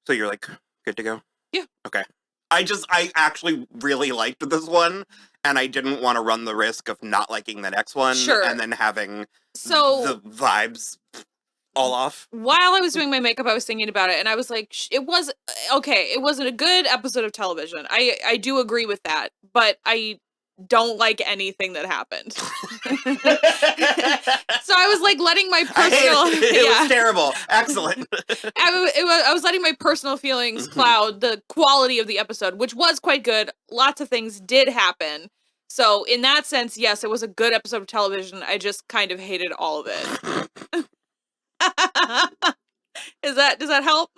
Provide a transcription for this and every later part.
So you're like, good to go? Yeah. Okay. I actually really liked this one, and I didn't want to run the risk of not liking the next one, Sure. and then having So the vibes all off. while I was doing my makeup, I was thinking about it, and I was like, it was okay. It wasn't a good episode of television. I do agree with that, but I don't like anything that happened. So I was like letting my personal It was terrible. Excellent. I was letting my personal feelings cloud the quality of the episode, which was quite good. Lots of things did happen. So in that sense, yes, it was a good episode of television. I just kind of hated all of it. Does that help?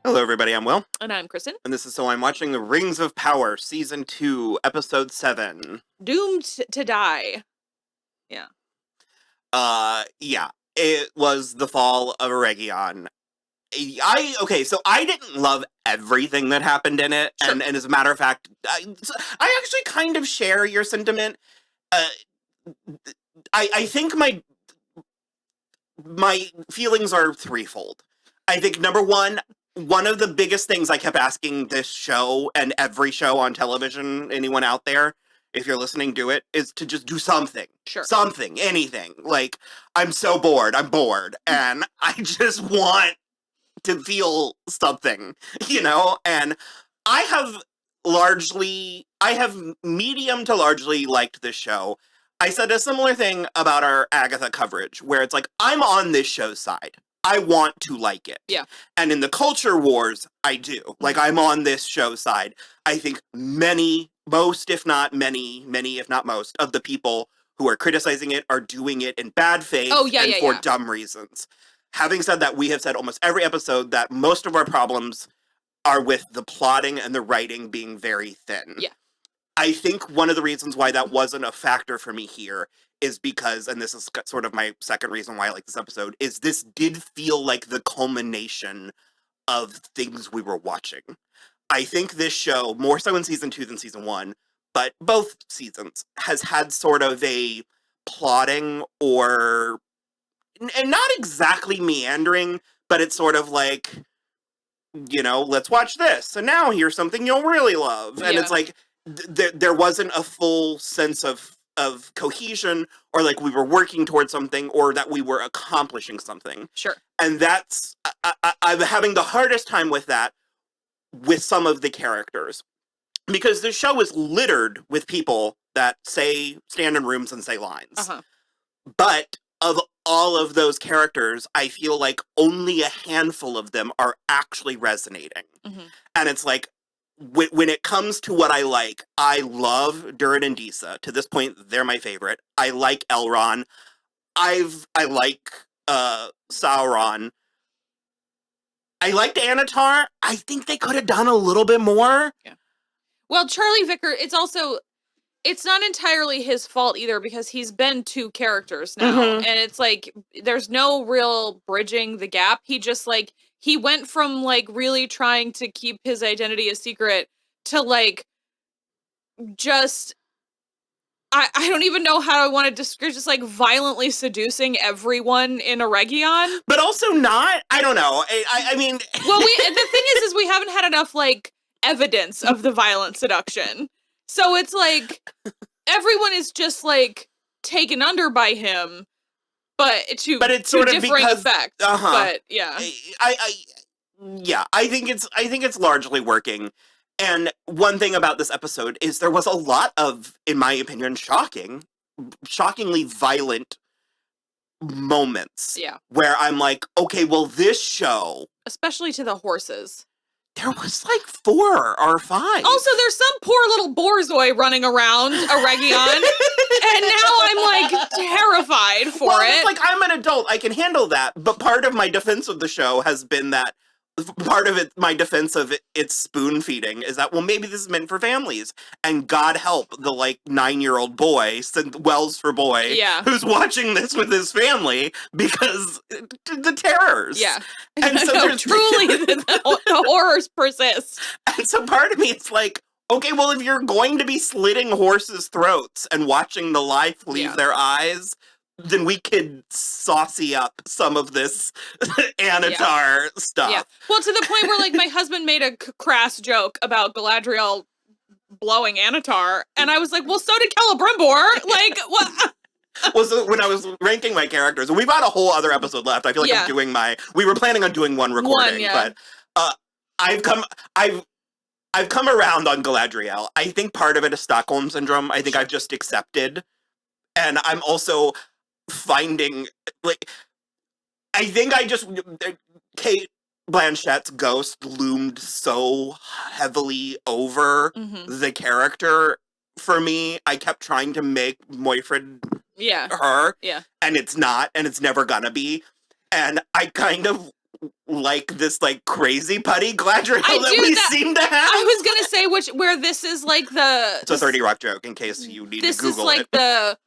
Hello, everybody. I'm Will. And I'm Kristen. And this is So I'm Watching The Rings of Power, Season 2, Episode 7. Doomed to die. Yeah. Yeah. It was the fall of Eregion. So I didn't love everything that happened in it, Sure. and as a matter of fact, I actually kind of share your sentiment. I think my feelings are threefold. I think number one of the biggest things I kept asking this show and every show on television, anyone out there, if you're listening, do it, is to just do something. Sure. Something, anything. Like, I'm so bored, and I just want to feel something, and I have medium to largely liked this show. I said a similar thing about our Agatha coverage, where it's like, I'm on this show's side. I want to like it. Yeah. And in the culture wars, I do. Like, I'm on this show's side. I think most, if not most, of the people who are criticizing it are doing it in bad faith and for dumb reasons. Having said that, we have said almost every episode that most of our problems are with the plotting and the writing being very thin. Yeah. I think one of the reasons why that wasn't a factor for me here is because, and this is sort of my second reason why I like this episode, is this did feel like the culmination of things we were watching. I think this show, more so in season 2 than season 1, but both seasons, has had sort of a plotting and not exactly meandering, but it's sort of like, let's watch this, and now here's something you'll really love. And it's like, there wasn't a full sense of cohesion, or like we were working towards something, or that we were accomplishing something. Sure. And that's, I'm having the hardest time with that with some of the characters. Because the show is littered with people that stand in rooms and say lines. Uh-huh. But of all of those characters, I feel like only a handful of them are actually resonating. Mm-hmm. And it's like, when it comes to what I like, I love Durin and Disa. To this point, they're my favorite. I like Elrond. I like Sauron. I liked Anatar. I think they could have done a little bit more. Yeah. Well, Charlie Vicker, it's not entirely his fault either, because he's been 2 characters now. Mm-hmm. And it's like, there's no real bridging the gap. He went from, like, really trying to keep his identity a secret to, like, just, I don't even know how I want to describe, just, like, violently seducing everyone in Eregion. But also not, I don't know. I mean... Well, the thing is we haven't had enough, like, evidence of the violent seduction. So it's like, everyone is just, like, taken under by him. But it's sort of differing effects. But yeah, I think it's largely working. And one thing about this episode is there was a lot of, in my opinion, shockingly violent moments. Yeah, where I'm like, okay, well, this show, especially to the horses. There was like 4 or 5. Also, there's some poor little borzoi running around Eregion, and now I'm like terrified for it. It's like, I'm an adult, I can handle that. But part of my defense of the show has been that part of it, my defense of it's spoon feeding is that, well, maybe this is meant for families, and God help the like 9-year-old boy, Wells for boy, Yeah. who's watching this with his family because the terrors. Yeah. And so No, there's truly the horrors persist. And so part of me is like, okay, well, if you're going to be slitting horses' throats and watching the life leave their eyes, then we could saucy up some of this Anatar stuff. Yeah. Well, to the point where, like, my husband made a crass joke about Galadriel blowing Anatar, and I was like, well, so did Celebrimbor. Like, what? Well, so when I was ranking my characters, and we've got a whole other episode left. I feel like I'm doing we were planning on doing one recording, but I've come around on Galadriel. I think part of it is Stockholm Syndrome. I think I've just accepted. And I'm also finding, like, I think Kate Blanchett's ghost loomed so heavily over the character for me. I kept trying to make Moifred her. Yeah. And it's not, and it's never gonna be. And I kind of like this like crazy putty Galadriel that we seem to have. I was gonna say where this is like it's a 30 Rock joke in case you need to Google it. This is like the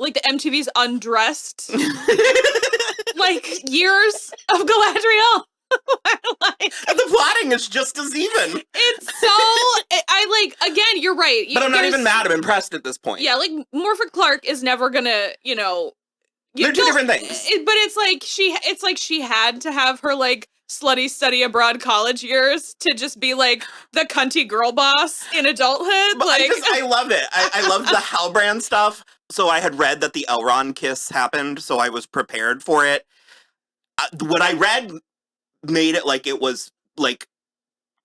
MTV's Undressed like years of Galadriel. And the plotting is just as even. It's so I like, again, you're right. But I'm not even mad, I'm impressed at this point. Yeah, like Morfydd Clark is never gonna, they're two different things. But it's like she had to have her like slutty study abroad college years to just be like the cunty girl boss in adulthood. But I love it. I love the Halbrand stuff. So I had read that the Elrond kiss happened, so I was prepared for it. What I read made it like it was like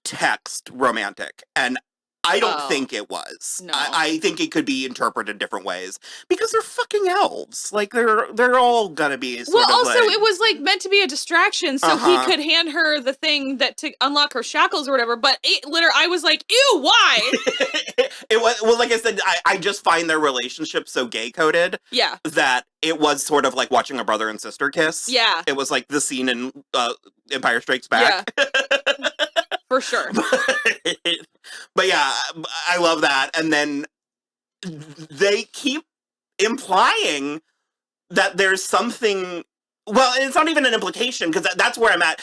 text romantic, and I don't think it was. No. I think it could be interpreted different ways because they're fucking elves. Like they're all gonna be. It was like meant to be a distraction, so he could hand her the thing to unlock her shackles or whatever. But I was like, ew, why? It was like I said. I just find their relationship so gay coded. Yeah. That it was sort of like watching a brother and sister kiss. Yeah. It was like the scene in Empire Strikes Back. Yeah. For sure. But yeah, I love that. And then they keep implying that there's something. Well, it's not even an implication because that's where I'm at.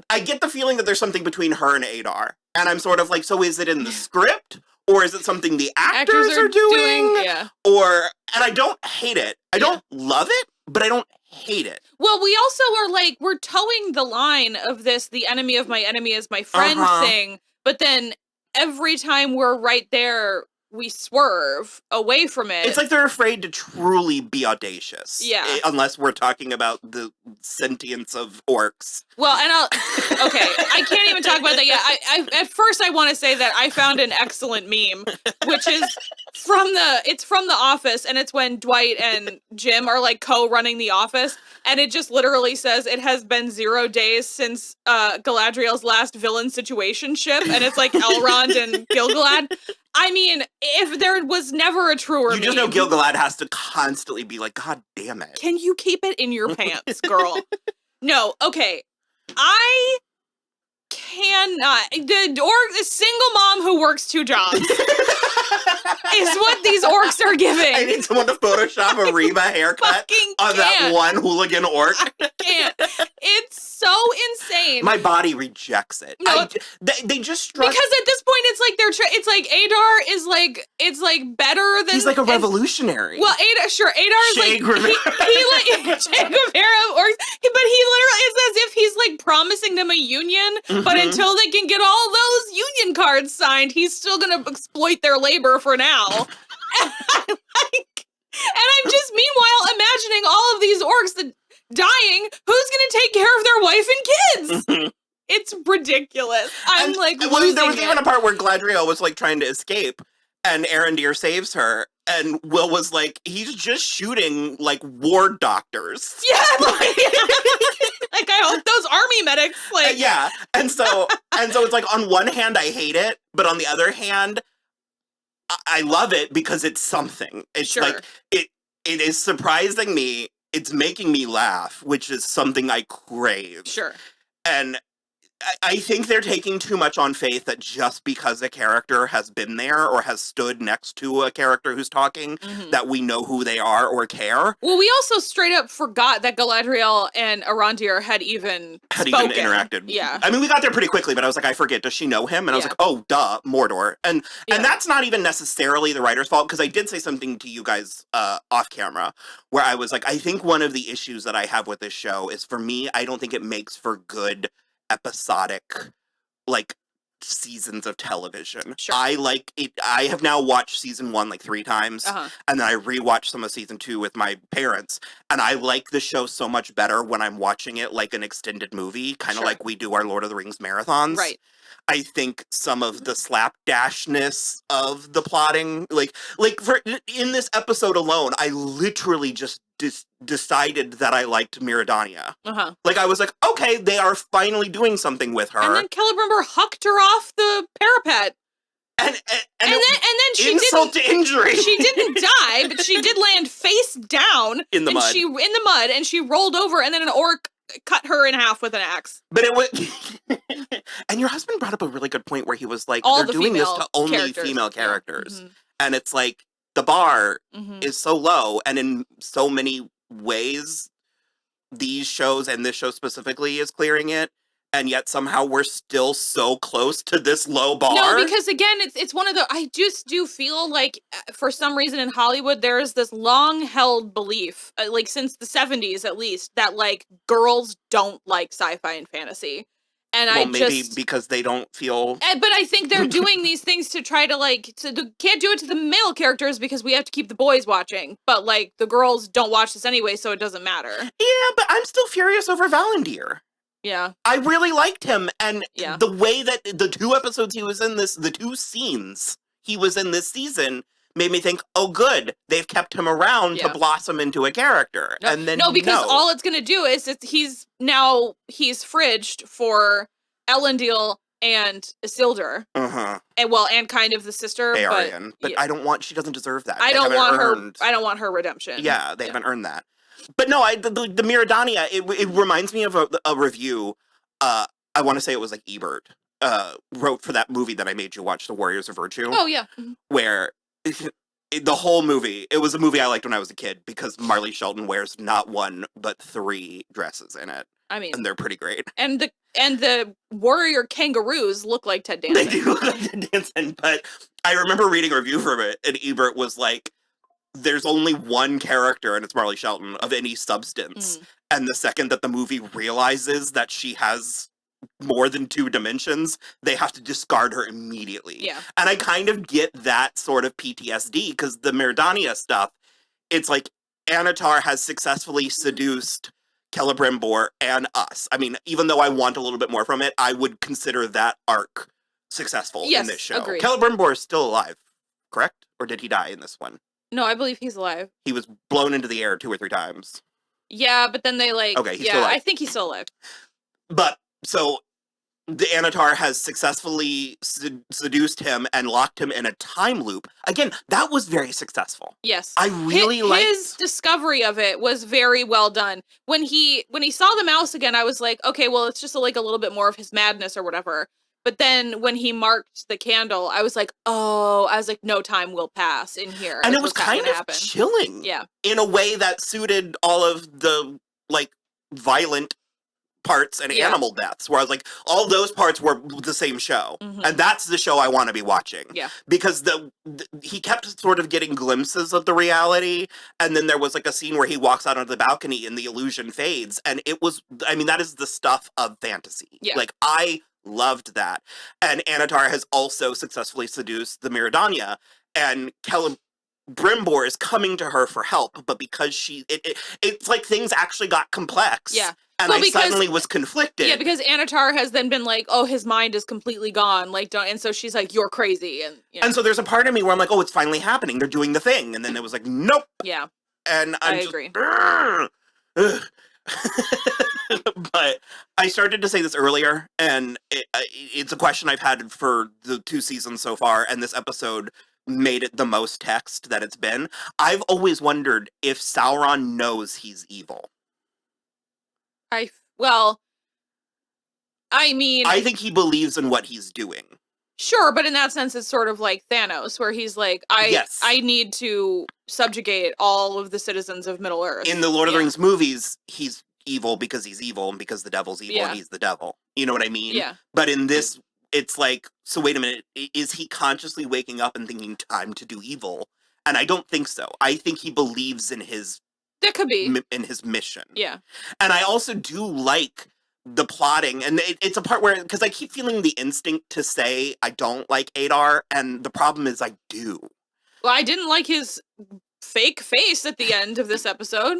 I get the feeling that there's something between her and Adar, and I'm sort of like, so is it in the script, or is it something the actors are doing? Yeah. And I don't hate it. I don't love it, but I don't hate it. Well, we also are like, we're towing the line of this, the enemy of my enemy is my friend thing, but then every time we're right there, we swerve away from it. It's like they're afraid to truly be audacious. Yeah. Unless we're talking about the sentience of orcs. Well, and I can't even talk about that yet. I at first I want to say that I found an excellent meme, which is from The Office, and it's when Dwight and Jim are like co-running the office, and it just literally says it has been 0 days since Galadriel's last villain situationship, and it's like Elrond and Gil-galad. I mean, if there was never a truer meme. You just know Gil-galad has to constantly be like, God damn it. Can you keep it in your pants, girl? No, okay. I cannot. The single mom who works 2 jobs is what these orcs are giving. I need someone to Photoshop a Reba haircut on that one hooligan orc. I can't. It's so insane. My body rejects it. No, they just struck. Because at this point, it's like it's like Adar is like, it's like better than. He's like a revolutionary. Well, Adar is like he like Che Guevara orcs, but he literally is as if he's like promising them a union, but until they can get all those union cards signed, he's still gonna exploit their labor for now. And I'm just meanwhile imagining all of these orcs dying. Who's gonna take care of their wife and kids? It's ridiculous. I'm losing there was it. even a part where Galadriel was like trying to escape, and Arondir saves her, and Will was like, he's just shooting like war doctors. Yeah, like I hope those army medics like yeah. And so it's like on one hand I hate it, but on the other hand I love it because it's something. It's like it is surprising me. It's making me laugh, which is something I crave. Sure. And I think they're taking too much on faith that just because a character has been there or has stood next to a character who's talking, that we know who they are or care. Well, we also straight up forgot that Galadriel and Arondir had even interacted. Yeah. I mean, we got there pretty quickly, but I was like, I forget, does she know him? And I was like, oh, duh, Mordor. And that's not even necessarily the writer's fault, because I did say something to you guys off camera, where I was like, I think one of the issues that I have with this show is, for me, I don't think it makes for good episodic, like, seasons of television. Sure. I like it. I have now watched season 1 like 3 times, and then I rewatched some of season 2 with my parents, and I like the show so much better when I'm watching it like an extended movie, kind of like we do our Lord of the Rings marathons. Right. I think some of the slapdashness of the plotting, like in this episode alone, I literally just decided that I liked Miradania. Like, I was like, okay, they are finally doing something with her. And then Celebrimbor hucked her off the parapet. And then she insult to injury. She didn't die, but she did land face down in the mud, and she rolled over, and then an orc cut her in half with an axe. But it was, and your husband brought up a really good point where he was like, all they're doing this to only female characters, and it's like the bar is so low, and in so many ways, these shows and this show specifically is clearing it. And yet somehow we're still so close to this low bar. No, because again, it's one of the, I just do feel like for some reason in Hollywood, there is this long held belief, like since the 70s at least, that like girls don't like sci-fi and fantasy. And maybe because they don't feel. But I think they're doing these things to try to can't do it to the male characters because we have to keep the boys watching. But like the girls don't watch this anyway, so it doesn't matter. Yeah, but I'm still furious over Valandir. Yeah. I really liked him, and the way that the 2 episodes he was in this, the 2 scenes he was in this season, made me think, oh good, they've kept him around to blossom into a character. And then because all it's gonna do is he's fridged for Elendil and Isildur. And kind of the sister. Arian. But I don't want, she doesn't deserve that. I don't want her redemption. Yeah, they haven't earned that. But no, the Miradania, it reminds me of a review, I want to say it was like Ebert, wrote for that movie that I made you watch, The Warriors of Virtue. Oh, yeah. Where the whole movie, it was a movie I liked when I was a kid because Marley Shelton wears not 1, but 3 dresses in it. I mean. And they're pretty great. And the warrior kangaroos look like Ted Danson. They do look like Ted Danson, but I remember reading a review from it, and Ebert was like, there's only 1 character, and it's Marley Shelton, of any substance. And the second that the movie realizes that she has more than 2 dimensions, they have to discard her immediately. Yeah. And I kind of get that sort of PTSD, because the Miradania stuff, it's like Anatar has successfully seduced Celebrimbor and us. I mean, even though I want a little bit more from it, I would consider that arc successful in this show. Agreed. Celebrimbor is still alive, correct? Or did he die in this one? No, I believe he's alive. He was blown into the air 2 or 3 times. Yeah, but then they okay, he's still alive. I think he's still alive. But, so, the Anatar has successfully seduced him and locked him in a time loop. Again, that was very successful. Yes. I really liked... His discovery of it was very well done. When he saw the mouse again, I was like, okay, well, it's just like a little bit more of his madness or whatever. But then when he marked the candle, I was like, no time will pass in here. And it was kind of chilling. Yeah. In a way that suited all of the, like, violent parts and animal deaths, where I was like, all those parts were the same show. And that's the show I want to be watching. Yeah. Because he kept sort of getting glimpses of the reality, and then there was like a scene where he walks out onto the balcony and the illusion fades, and it was, I mean, that is the stuff of fantasy. Yeah. Like, I loved that. And Anatar has also successfully seduced the Miradania, and Celebrimbor is coming to her for help, but because it's like things actually got complex. Yeah. And I suddenly was conflicted. Yeah, because Anatar has then been like, oh, his mind is completely gone. Like, and so she's like, you're crazy. And, and so there's a part of me where I'm like, oh, it's finally happening. They're doing the thing. And then it was like, nope. Yeah. And I agree. But I started to say this earlier, and it's a question I've had for the 2 seasons so far, and this episode made it the most text that it's been. I've always wondered if Sauron knows he's evil. I mean, I think he believes in what he's doing. Sure, but in that sense, it's sort of like Thanos, where he's like, Yes. I need to subjugate all of the citizens of Middle Earth. In the Lord of the Rings movies, he's evil because he's evil and because the devil's evil and he's the devil. You know what I mean? Yeah. But in this, it's like, so wait a minute, is he consciously waking up and thinking time to do evil? And I don't think so. I think he believes in his... That could be. In his mission. Yeah. And I also do like the plotting, and it's a part where, because I keep feeling the instinct to say I don't like Adar, and the problem is I do. Well, I didn't like his fake face at the end of this episode.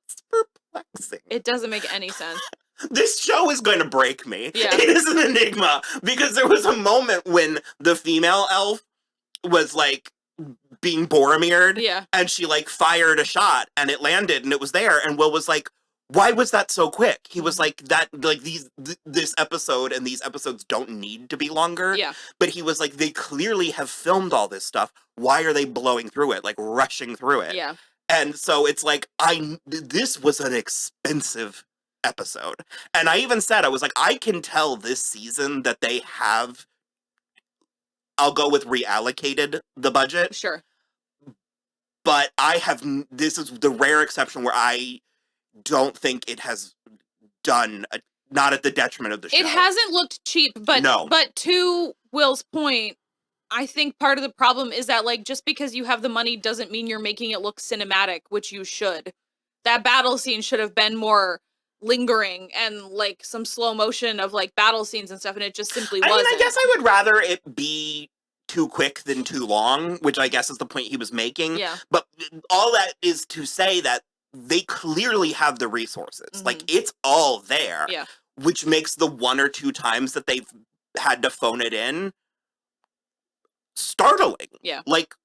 It's perplexing. It doesn't make any sense. This show is going to break me. Yeah. It is an enigma, because there was a moment when the female elf was, like, being Boromired, and she, like, fired a shot, and it landed, and it was there, and Will was like, why was that so quick? He was like, this episode and these episodes don't need to be longer. Yeah. But he was like, they clearly have filmed all this stuff. Why are they blowing through it? Like, rushing through it. Yeah. And so it's like, this was an expensive episode. And I even said, I was like, I can tell this season that they have, I'll go with reallocated the budget. Sure. But this is the rare exception where I don't think it has done not at the detriment of the show. It hasn't looked cheap, but no. But to Will's point, I think part of the problem is that, like, just because you have the money doesn't mean you're making it look cinematic, which you should. That battle scene should have been more lingering and, like, some slow motion of, like, battle scenes and stuff, and it just simply wasn't. I guess I would rather it be too quick than too long, which I guess is the point he was making. Yeah. But all that is to say that they clearly have the resources. Mm-hmm. Like, it's all there. Yeah. Which makes the one or two times that they've had to phone it in startling. Yeah. Like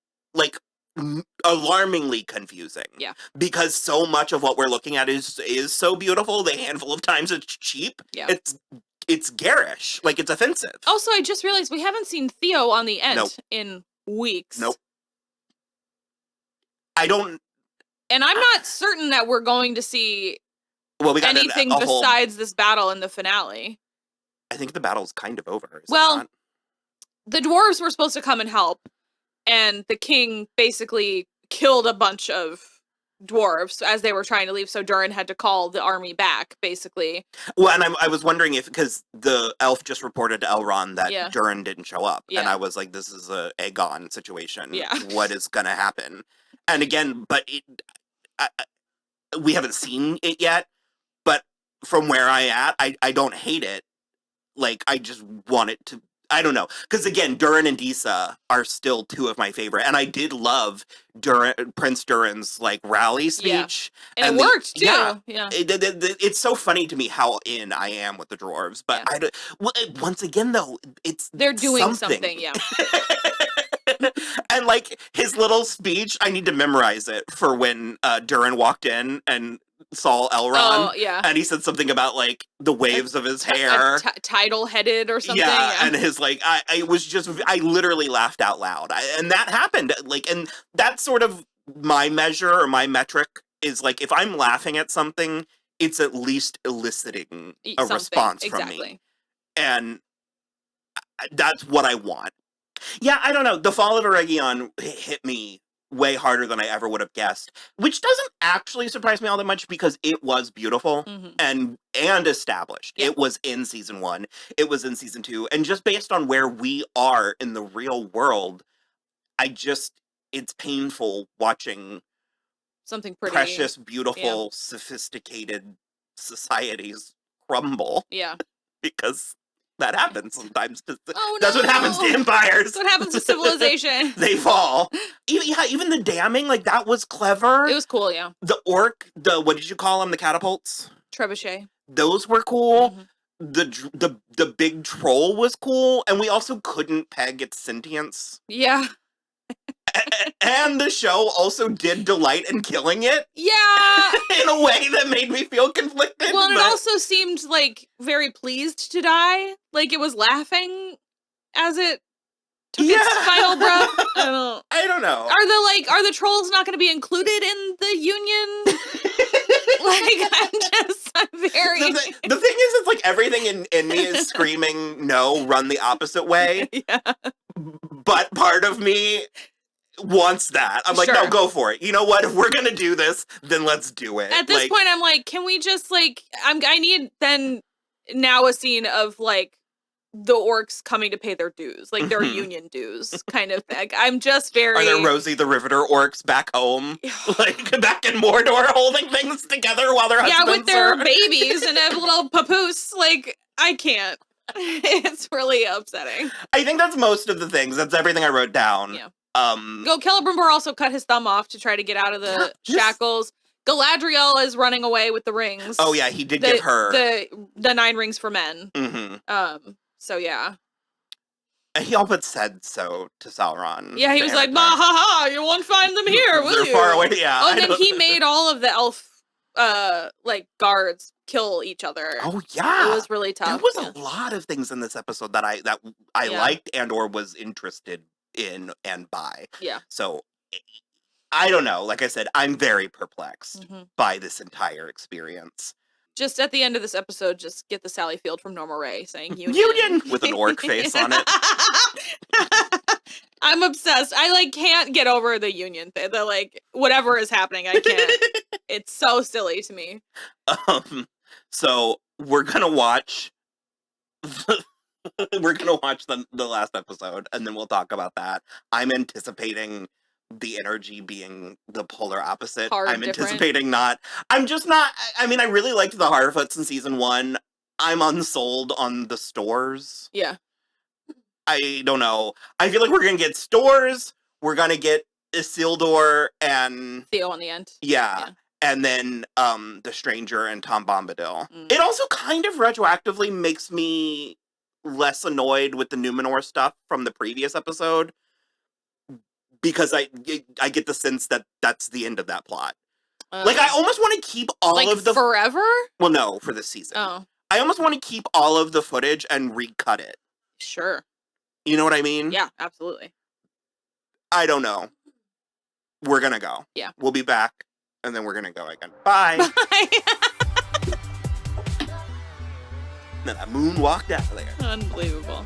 alarmingly confusing. Yeah. Because so much of what we're looking at is so beautiful. The handful of times it's cheap. Yeah. It's garish. Like, it's offensive. Also, I just realized we haven't seen Theo on the Ent in weeks. Nope. I don't... And I'm not certain that we're going to see we got anything besides this battle in the finale. I think the battle's kind of over. Well, the dwarves were supposed to come and help, and the king basically killed a bunch of dwarves as they were trying to leave, so Durin had to call the army back, basically. Well, and I was wondering if, because the elf just reported to Elrond that Durin didn't show up, and I was like, this is a Aegon situation. Yeah. What is gonna happen? And again, but we haven't seen it yet, but from where I don't hate it. Like, I just want it to, I don't know. Because again, Durin and Disa are still two of my favorite. And I did love Prince Durin's, like, rally speech. Yeah. And it worked, too. Yeah. Yeah. It's so funny to me how in I am with the dwarves. But once again, though, they're doing something yeah. And, like, his little speech, I need to memorize it for when Durin walked in and saw Elrond. Oh, yeah. And he said something about, like, the waves of his hair. Tidal-headed or something. Yeah, and his, like, I literally laughed out loud. And that happened. Like, and that's sort of my measure or my metric is, like, if I'm laughing at something, it's at least eliciting a response from me. And that's what I want. Yeah, I don't know. The Fall of Eregion hit me way harder than I ever would have guessed, which doesn't actually surprise me all that much because it was beautiful and established. Yeah. It was in season 1. It was in season 2. And just based on where we are in the real world, it's painful watching something pretty precious, beautiful, sophisticated societies crumble. Yeah. Because that happens sometimes. Oh, that's what happens to empires. That's what happens to civilization. They fall. Even the damming, like, that was clever. It was cool, yeah. The what did you call them? The catapults? Trebuchet. Those were cool. The big troll was cool. And we also couldn't peg its sentience. Yeah. And the show also did delight in killing it. Yeah. In a way that made me feel conflicted. Well, and it also seemed, like, very pleased to die. Like, it was laughing as it took its final breath. I don't know. Are the trolls not going to be included in the union? I'm very... The thing is, it's like everything in me is screaming, no, run the opposite way. Yeah. But part of me wants that. I'm like, no, go for it. You know what? If we're gonna do this, then let's do it. At this point, I'm like, can we just, like, I need then now a scene of, like, the orcs coming to pay their dues, like their union dues kind of thing. I'm just very... Are there Rosie the Riveter orcs back home? Like, back in Mordor holding things together while their husbands with their babies and a little papoose. Like, I can't. It's really upsetting. I think that's most of the things. That's everything I wrote down. Yeah. Celebrimbor also cut his thumb off to try to get out of the shackles. Galadriel is running away with the rings. Oh yeah, he did give her the 9 rings for men. Mm-hmm. So yeah. He all but said so to Sauron. Yeah, he was like, "Ma ha ha, you won't find them here, will They're you?" far away. Yeah. Oh, and then he made all of the elf like guards kill each other. Oh yeah, it was really tough. There was a lot of things in this episode that I liked and or was interested in and by. Yeah. So I don't know. Like I said, I'm very perplexed by this entire experience. Just at the end of this episode, just get the Sally Field from Norma Ray saying "Union" with an orc face on it. I'm obsessed. I like can't get over the Union thing. The like whatever is happening, I can't. It's so silly to me. So we're gonna watch. We're gonna watch the last episode, and then we'll talk about that. I'm anticipating the energy being the polar opposite. I'm anticipating not. I'm just not. I mean, I really liked the Harfoots in season 1. I'm unsold on the stores. Yeah. I don't know. I feel like we're gonna get stores. We're gonna get Isildur and Theo on the end. Yeah. And then the Stranger and Tom Bombadil. It also kind of retroactively makes me less annoyed with the Numenor stuff from the previous episode. Because I get the sense that that's the end of that plot. Like, I almost want to keep all of the... forever? Well, no, for this season. Oh. I almost want to keep all of the footage and recut it. Sure. You know what I mean? Yeah, absolutely. I don't know. We're gonna go. Yeah. We'll be back, and then we're gonna go again. Bye! Bye! Then I moonwalked out of there. Unbelievable.